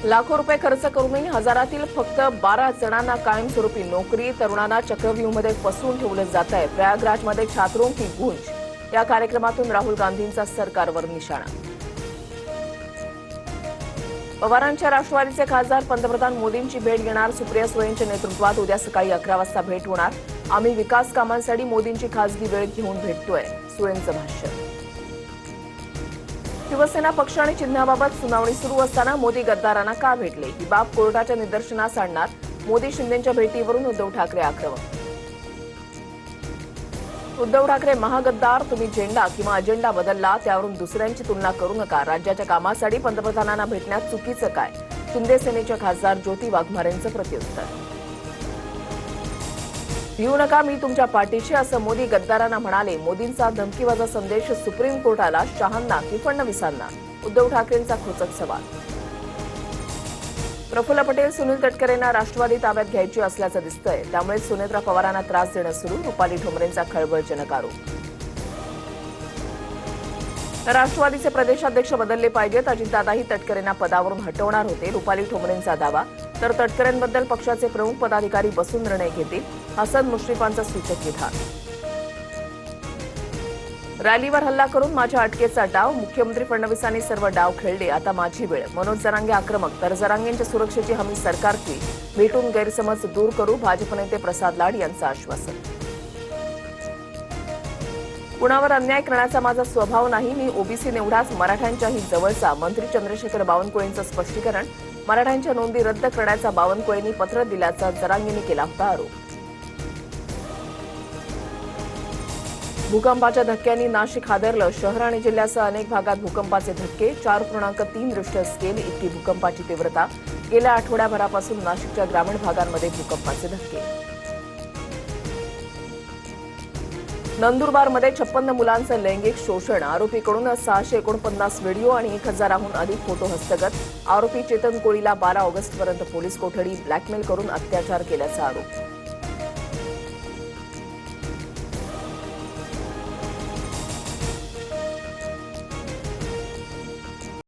लाखो रुपये खर्च करूनही हजारातील फक्त 12 जणांना कायमस्वरूपी नोकरी. तरुणांना चक्रव्यूहमध्ये फसवून ठेवलं जात आहे. प्रयागराजमध्ये छात्रों की गूंज या कार्यक्रमातून राहुल गांधींचा सरकारवर निशाणा. पवारांच्या राष्ट्रवादीचे खासदार पंतप्रधान मोदींची भेट घेणार. सुप्रिया सुळेंच्या नेतृत्वात उद्या सकाळी 11 वाजता भेट होणार. आम्ही विकास कामांसाठी मोदींची खासगी वेळ घेऊन भेटतोय, सुळेंचं भाष्य. शिवसेना पक्ष आणि चिन्हाबाबत सुनावणी सुरू असताना मोदी गद्दारांना का भेटले, ही बाब कोर्टाच्या निदर्शनास आणणार. मोदी शिंदेंच्या भेटीवरून उद्धव ठाकरे आक्रमक. उद्धव ठाकरे महागद्दार. तुम्ही झेंडा किंवा अजेंडा बदलला, त्यावरून दुसऱ्यांची तुलना करू नका. राज्याच्या कामासाठी पंतप्रधानांना भेटण्यात चुकीचं काय, शिंदे सेनेच्या खासदार ज्योती वाघमारेंचं प्रत्युत्तर. भिवू नका, मी तुमच्या पाठीशी, असं मोदी गद्दारांना म्हणाले. मोदींचा धमकीवजा संदेश सुप्रीम कोर्टाला, शहांना की फडणवीसांना, उद्धव ठाकरेंचा खोचक सवाल. प्रफुल्ल पटेल सुनील तटकरेंना राष्ट्रवादी ताब्यात घ्यायची असल्याचं दिसतंय, त्यामुळे सुनेत्रा पवारांना त्रास देणं सुरू. रुपाली ठोंबरेंचा खळबळजनक आरोप. राष्ट्रवादीचे प्रदेशाध्यक्ष बदलले पाहिजेत. अजितदादाही तटकरेंना पदावरून हटवणार होते, रुपाली ठोंबरेंचा दावा. तर तटकरेंबद्दल पक्षाचे प्रमुख पदाधिकारी बसून निर्णय घेतील, हसन मुश्रीफांचं सूचक विधान. रॅलीवर हल्ला करून माझ्या अटकेचा डाव. मुख्यमंत्री फडणवीसांनी सर्व डाव खेळले, आता माझी वेळ. मनोज जरांगे आक्रमक. तर जरांगेंच्या सुरक्षेची हमी सरकारची, भेटून गैरसमज दूर करू. भाजप नेते प्रसाद लाड यांचं आश्वासन. कुणावर अन्याय करण्याचा माझा स्वभाव नाही, मी ओबीसी निवडाच मराठ्यांच्याही जवळचा. मंत्री चंद्रशेखर बावनकुळेंचं स्पष्टीकरण. मराठ्यांच्या नोंदी रद्द करण्याचा बावनकुळेंनी पत्र दिल्याचा जरांगेंनी केला होता आरोप. भूकंपाच्या धक्क्यांनी नाशिक हादरलं. शहर आणि जिल्ह्यासह अनेक भागात भूकंपाचे धक्के. 4.3 रिश्टर स्केल इतकी भूकंपाची तीव्रता. गेल्या आठवड्याभरापासून नाशिकच्या ग्रामीण भागांमध्ये भूकंपाचे धक्के. नंदुरबारमध्ये 56 मुलांचं लैंगिक शोषण. आरोपीकडून 649 व्हिडिओ आणि 1000हून अधिक फोटो हस्तगत. आरोपी चेतन कोळीला 12 ऑगस्टपर्यंत पोलीस कोठडी. ब्लॅकमेल करून अत्याचार केल्याचा आरोप.